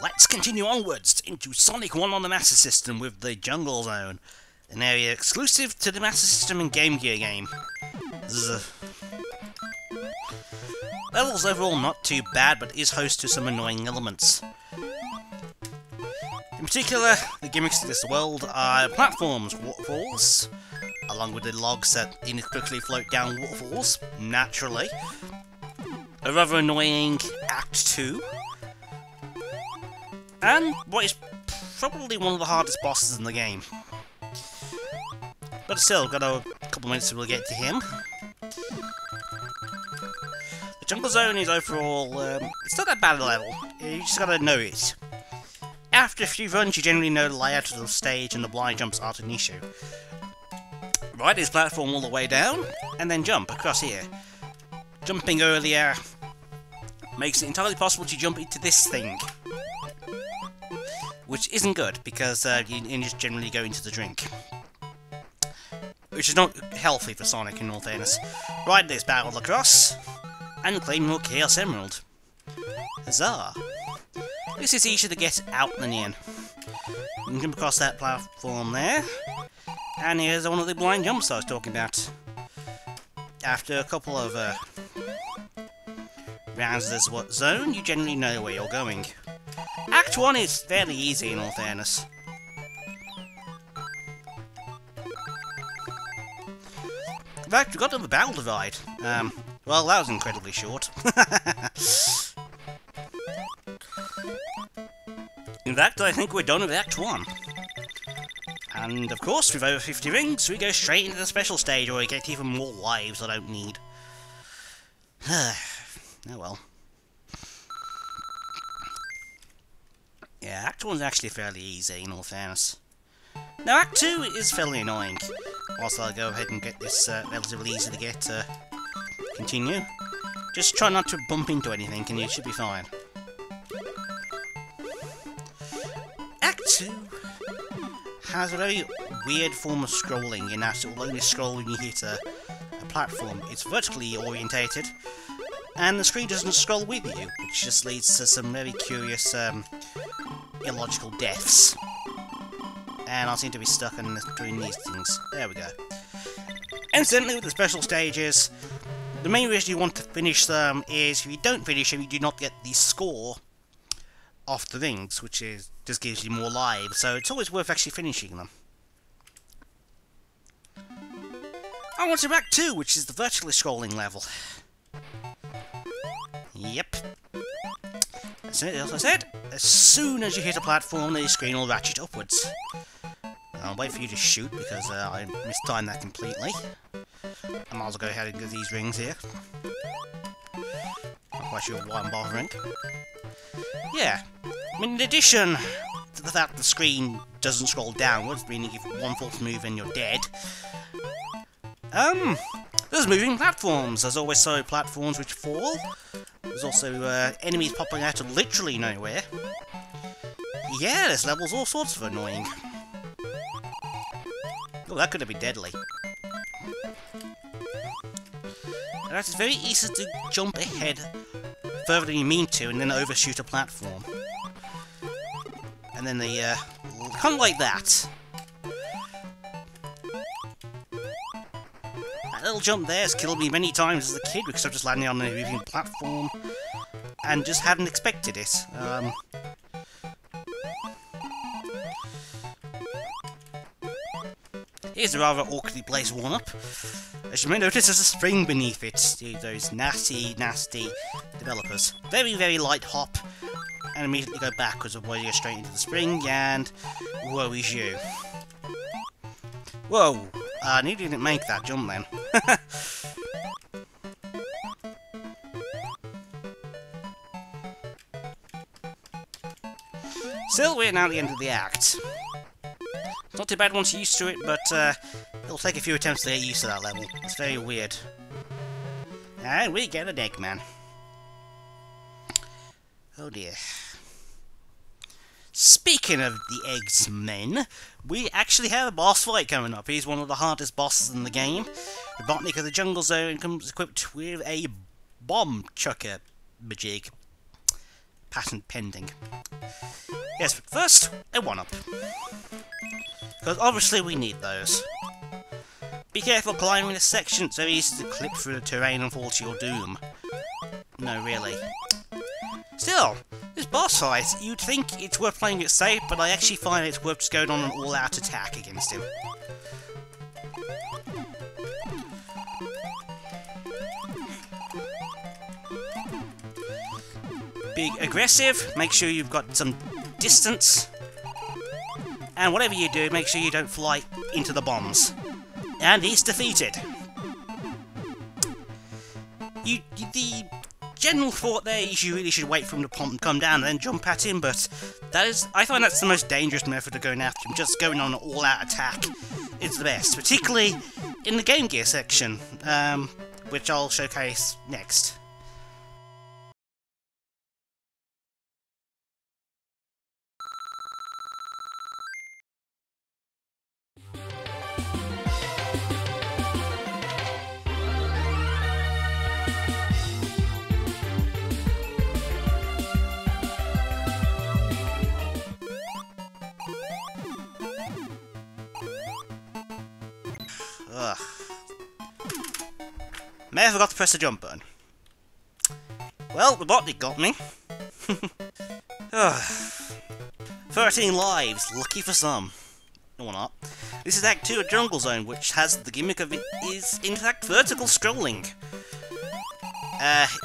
let's continue onwards into Sonic 1 on the Master System with the Jungle Zone, an area exclusive to the Master System and Game Gear game. Levels overall not too bad, but is host to some annoying elements. In particular, the gimmicks of this world are platforms, waterfalls, along with the logs that inexplicably float down waterfalls, naturally. A rather annoying Act 2. And what is probably one of the hardest bosses in the game. But still, I've got a couple minutes till we'll get to him. The Jungle Zone is overall, it's not that bad a level, you just gotta know it. After a few runs, you generally know the layout of the stage and the blind jumps aren't an issue. Ride this platform all the way down, and then jump across here. Jumping earlier makes it entirely possible to jump into this thing. Which isn't good, because you just generally go into the drink. Which is not healthy for Sonic, in all fairness. Ride this barrel across, and claim your Chaos Emerald. Huzzah! This is easier to get out than in. You can jump across that platform there, and here's one of the blind jumps I was talking about. After a couple of rounds of this zone, you generally know where you're going. Act 1 is fairly easy, in all fairness. In fact, we got to the barrel divide. Well, that was incredibly short. In fact, I think we're done with Act 1. And, of course, with over 50 rings, we go straight into the special stage where we get even more lives I don't need. Oh well. Yeah, Act 1 is actually fairly easy, in all fairness. Now, Act 2 is fairly annoying. Whilst I'll go ahead and get this relatively easy to get continue. Just try not to bump into anything and you should be fine. Act 2 has a very weird form of scrolling in that it will only scroll when you hit a platform. It's vertically orientated, and the screen doesn't scroll with you, which just leads to some very curious illogical deaths. And I seem to be stuck in between these things. There we go. Incidentally, with the special stages, the main reason you want to finish them is if you don't finish them, you do not get the score off the rings, which just gives you more lives, so it's always worth actually finishing them. I want to Act 2, which is the vertically scrolling level. Yep. That's it, as I said. As soon as you hit a platform, the screen will ratchet upwards. I'll wait for you to shoot, because I mistimed that completely. I might as well go ahead and get these rings here. Not quite sure why I'm bothering. Yeah. I mean, in addition to the fact the screen doesn't scroll downwards, meaning if one false move and you're dead, there's moving platforms. There's always so platforms which fall. There's also enemies popping out of literally nowhere. Yeah, this level's all sorts of annoying. Oh, that could have been deadly. And it's very easy to jump ahead further than you mean to, and then overshoot a platform. And then the, kind of like that. That little jump there has killed me many times as a kid, because I've just landed on a moving platform, and just hadn't expected it. Here's a rather awkwardly placed one-up. As you may notice, there's a spring beneath it. Those nasty, nasty developers. Very, very light hop, and immediately go backwards, or you go straight into the spring, and woe is you. Whoa! I nearly didn't make that jump then. Still, we're now at the end of the act. Not too bad once you're used to it, but it'll take a few attempts to get used to that level. It's very weird. And we get an Eggman. Oh dear. Speaking of the Eggsmen, we actually have a boss fight coming up. He's one of the hardest bosses in the game. Robotnik of the Jungle Zone comes equipped with a bomb chucker majig. patent pending. Yes, but first, a 1-up. Because obviously we need those. Be careful climbing this section, it's very easy to clip through the terrain and fall to your doom. No, really. Still, this boss fight, you'd think it's worth playing it safe, but I actually find it's worth just going on an all-out attack against him. Be aggressive, make sure you've got some distance, and whatever you do, make sure you don't fly into the bombs. And he's defeated. The general thought there is you really should wait for him to come down and then jump at him, but I find that's the most dangerous method of going after him. Just going on an all-out attack is the best, particularly in the Game Gear section, which I'll showcase next. Ugh. May have forgot to press the jump button. Well, the botnik got me. 13 lives, lucky for some. Or not. This is Act 2 of Jungle Zone, which has the gimmick of it is, in fact, vertical scrolling.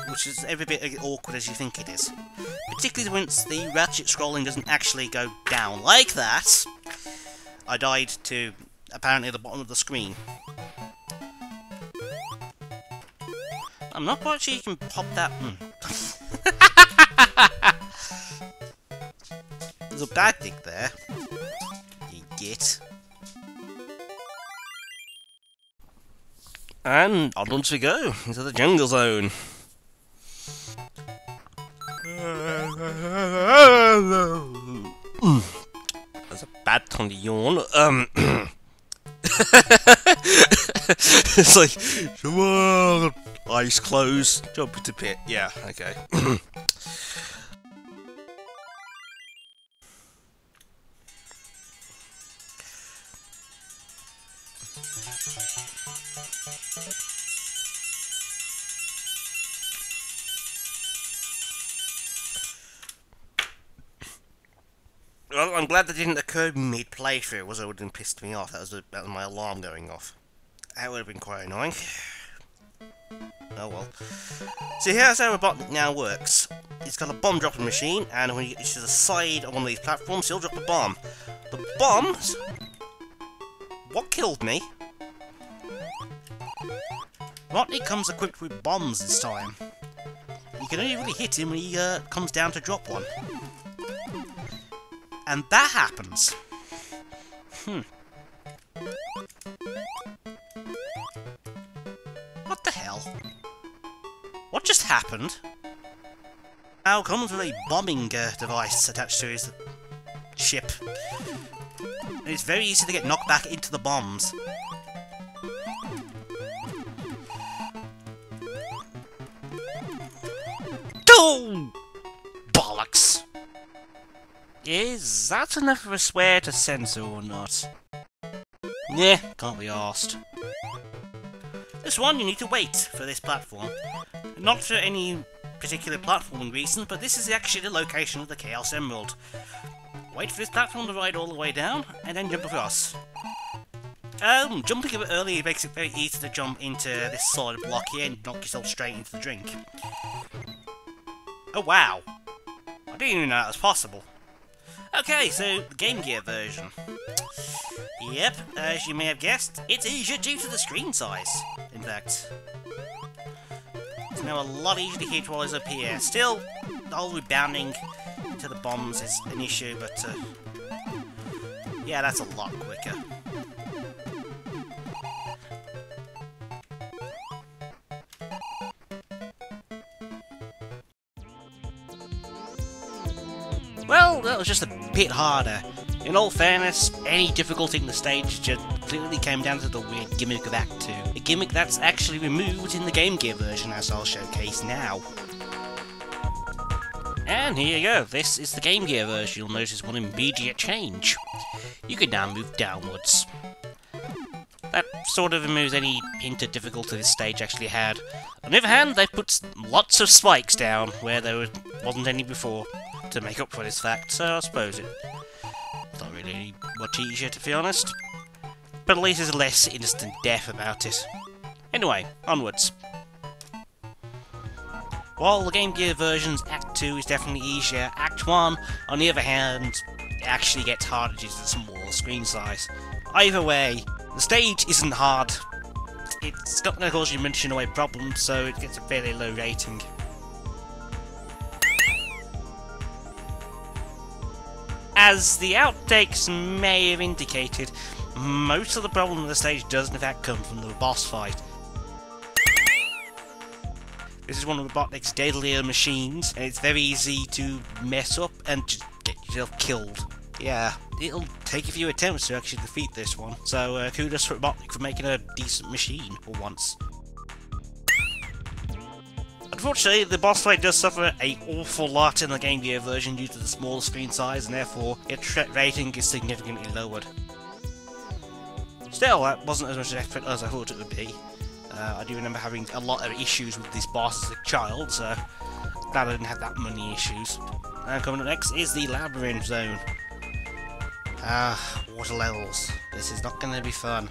Which is every bit as awkward as you think it is. Particularly once the ratchet scrolling doesn't actually go down like that. I died to, apparently, at the bottom of the screen. I'm not quite sure you can pop that. There's a bad thing there. You get. And onwards we go into the Jungle Zone. That's a bad time to yawn. It's like, come on, eyes closed, jump into pit. Yeah, okay. Well, I'm glad that didn't occur mid-playthrough, as it would have pissed me off. That was my alarm going off. That would have been quite annoying. Oh well. So here's how Robotnik now works. He's got a bomb dropping machine, and when he gets to the side of one of these platforms, he'll drop a bomb. The bombs... What killed me? Robotnik comes equipped with bombs this time. You can only really hit him when he comes down to drop one. And that happens. What the hell? What just happened? Now comes with a bombing device attached to his ship. And it's very easy to get knocked back into the bombs. Oh! Bollocks! Is that enough of a swear to censor or not? Yeah, can't be arsed. This one you need to wait for this platform. Not for any particular platforming reason, but this is actually the location of the Chaos Emerald. Wait for this platform to ride all the way down, and then jump across. Jumping a bit early makes it very easy to jump into this solid block here and knock yourself straight into the drink. Oh wow! I didn't even know that was possible. Okay, so the Game Gear version. Yep, as you may have guessed, it's easier due to the screen size, in fact. It's now a lot easier to hit while it's up here. Still, the whole rebounding to the bombs is an issue, but yeah, that's a lot quicker. Well, that was just a bit harder. In all fairness, any difficulty in the stage just clearly came down to the weird gimmick of Act 2. A gimmick that's actually removed in the Game Gear version, as I'll showcase now. And here you go, this is the Game Gear version. You'll notice one immediate change. You can now move downwards. That sort of removes any hint of difficulty this stage actually had. On the other hand, they put lots of spikes down where there wasn't any before to make up for this fact, so I suppose it's not really much easier to be honest. But at least there's less instant death about it. Anyway, onwards. While the Game Gear version's Act 2 is definitely easier, Act 1, on the other hand, it actually gets harder due to the smaller screen size. Either way, the stage isn't hard. It's not going to cause you much in a way problems, so it gets a fairly low rating. As the outtakes may have indicated, most of the problem with the stage does in fact come from the boss fight. This is one of Robotnik's deadlier machines, and it's very easy to mess up and just get yourself killed. Yeah, it'll take a few attempts to actually defeat this one, so kudos for Robotnik for making a decent machine for once. Unfortunately, the boss fight does suffer an awful lot in the Game Gear version due to the small screen size, and therefore its threat rating is significantly lowered. Still, that wasn't as much effort as I thought it would be. I do remember having a lot of issues with this boss as a child, so glad I didn't have that many issues. Coming up next is the Labyrinth Zone. Water levels. This is not going to be fun.